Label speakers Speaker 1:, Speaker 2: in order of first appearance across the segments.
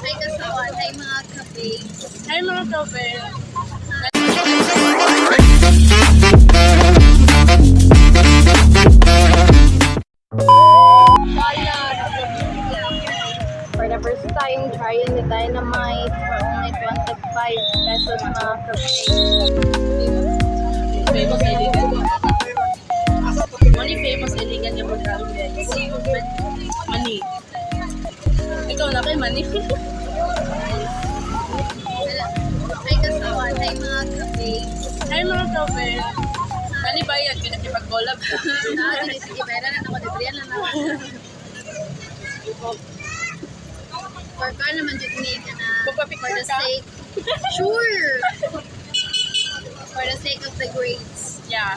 Speaker 1: Hi kasawan, hi mga kape.
Speaker 2: Hi mga kape.
Speaker 1: For the first time, trying the dynamite for only 25 pesos mga kape.
Speaker 2: Famous iligan. Money famous iligan yung magkano guys. Money. Ikaw na kay money.
Speaker 1: Hi kasawan, hi mga kape.
Speaker 2: Hi mga kape. Kani bayad ka nakipag-collab ka.
Speaker 1: Sige, bayaran na ako. Debriyan na ako. For ka naman dyan ni ka na for the sake. Sure! For the sake of the grades.
Speaker 2: Yeah.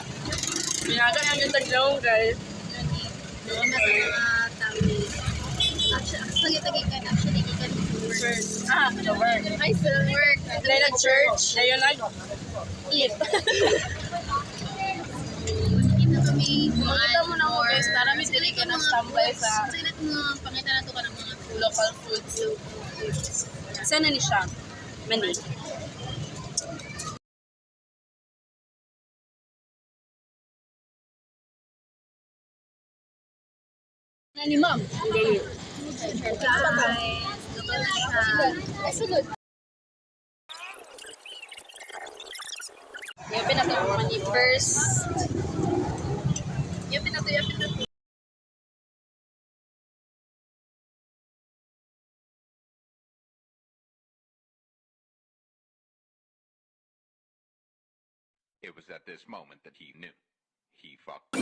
Speaker 2: Binagan ang yung taglaw guys.
Speaker 1: Doon na sa mga tali. Actually, tagikan. Actually, gikan to work.
Speaker 2: The work.
Speaker 1: I still work.
Speaker 2: Dahil nag-church. Dahil nag-eat.
Speaker 1: Kita kami.
Speaker 2: Makita mo na mo guys. Tara may dili ka na standby sa
Speaker 1: Silit mo, pangita na to ka ng mga food.
Speaker 2: local foods. Saan na ni siya? Mani. Na ni ma'am.
Speaker 1: Guys, luto na siya.
Speaker 2: Yapin na to mani first.
Speaker 1: Yapin na to.
Speaker 3: It was at this moment that he knew. He fucked.